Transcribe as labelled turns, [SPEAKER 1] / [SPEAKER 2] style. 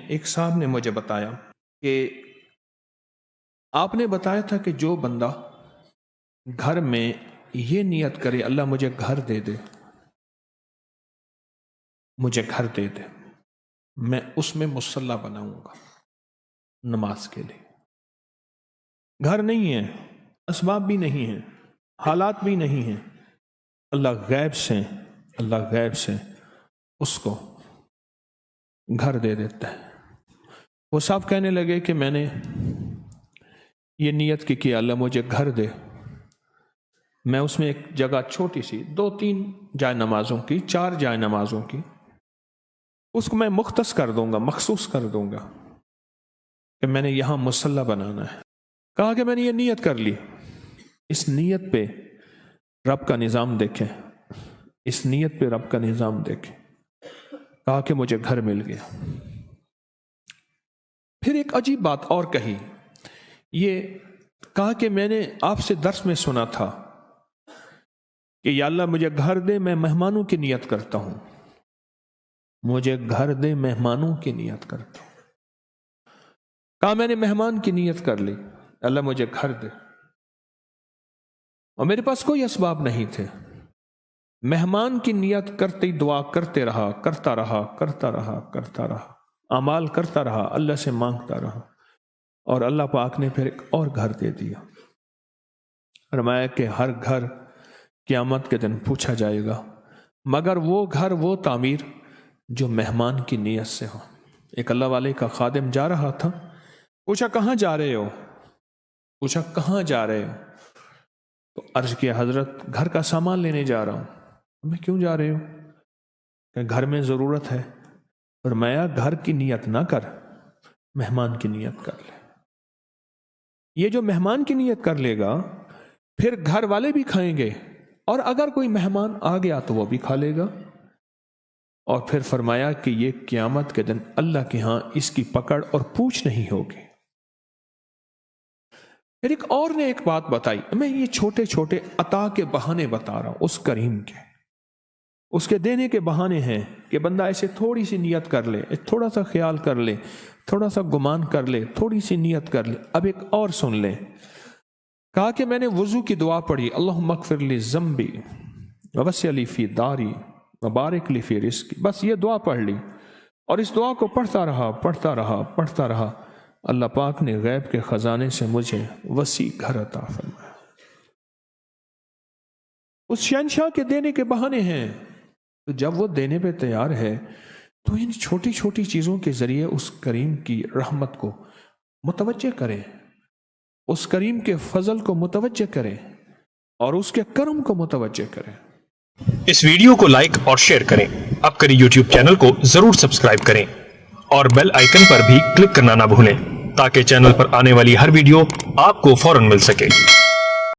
[SPEAKER 1] ایک صاحب نے مجھے بتایا کہ آپ نے بتایا تھا کہ جو بندہ گھر میں یہ نیت کرے اللہ مجھے گھر دے دے، مجھے گھر دے دے، میں اس میں مصلی بناؤں گا نماز کے لیے۔ گھر نہیں ہے، اسباب بھی نہیں ہیں، حالات بھی نہیں ہیں، اللہ غیب سے اس کو گھر دے دیتا ہے۔ وہ صاحب کہنے لگے کہ میں نے یہ نیت کی کہ اللہ مجھے گھر دے، میں اس میں ایک جگہ چھوٹی سی 2-3 جائے نمازوں کی، 4 جائے نمازوں کی، اس کو میں مختص کر دوں گا، مخصوص کر دوں گا کہ میں نے یہاں مصلی بنانا ہے۔ کہا کہ میں نے یہ نیت کر لی، اس نیت پہ رب کا نظام دیکھیں، اس نیت پہ رب کا نظام دیکھیں۔ کہا کہ مجھے گھر مل گیا۔ پھر ایک عجیب بات اور کہی، یہ کہا کہ میں نے آپ سے درس میں سنا تھا کہ یا اللہ مجھے گھر دے، میں مہمانوں کی نیت کرتا ہوں، مجھے گھر دے، مہمانوں کی نیت کرتا ہوں۔ کہا میں نے مہمان کی نیت کر لی، اللہ مجھے گھر دے، اور میرے پاس کوئی اسباب نہیں تھے، مہمان کی نیت کرتے ہی دعا کرتے رہا، کرتا رہا، اعمال کرتا رہا، اللہ سے مانگتا رہا، اور اللہ پاک نے پھر ایک اور گھر دے دیا۔ فرمایا کہ ہر گھر قیامت کے دن پوچھا جائے گا، مگر وہ گھر، وہ تعمیر جو مہمان کی نیت سے ہو۔ ایک اللہ والے کا خادم جا رہا تھا، پوچھا کہاں جا رہے ہو؟ تو عرض کیا حضرت گھر کا سامان لینے جا رہا ہوں۔ میں کیوں جا رہے ہو؟ کہ گھر میں ضرورت ہے۔ فرمایا گھر کی نیت نہ کر، مہمان کی نیت کر لے۔ یہ جو مہمان کی نیت کر لے گا پھر گھر والے بھی کھائیں گے، اور اگر کوئی مہمان آ گیا تو وہ بھی کھا لے گا۔ اور پھر فرمایا کہ یہ قیامت کے دن اللہ کے ہاں اس کی پکڑ اور پوچھ نہیں ہوگی۔ پھر ایک اور نے ایک بات بتائی، میں یہ چھوٹے چھوٹے عطا کے بہانے بتا رہا ہوں اس کریم کے، اس کے دینے کے بہانے ہیں کہ بندہ ایسے تھوڑی سی نیت کر لے، تھوڑا سا خیال کر لے، تھوڑا سا گمان کر لے، تھوڑی سی نیت کر لے۔ اب ایک اور سن لیں۔ کہا کہ میں نے وضو کی دعا پڑھی، اللہم اغفر لی ذنبی ووسع لی فی داری وبارک لی فی رزقی، بس یہ دعا پڑھ لی، اور اس دعا کو پڑھتا رہا، اللہ پاک نے غیب کے خزانے سے مجھے وسیع گھر عطا فرمایا۔ اس شہنشاہ کے دینے کے بہانے ہیں، تو جب وہ دینے پہ تیار ہے تو ان چھوٹی چھوٹی چیزوں کے ذریعے اس کریم کی رحمت کو متوجہ کریں، اس کریم کے فضل کو متوجہ کریں، اور اس کے کرم کو متوجہ کریں۔
[SPEAKER 2] اس ویڈیو کو لائک اور شیئر کریں، اب کریں یوٹیوب چینل کو ضرور سبسکرائب کریں، اور بیل آئیکن پر بھی کلک کرنا نہ بھولیں تاکہ چینل پر آنے والی ہر ویڈیو آپ کو فوراً مل سکے۔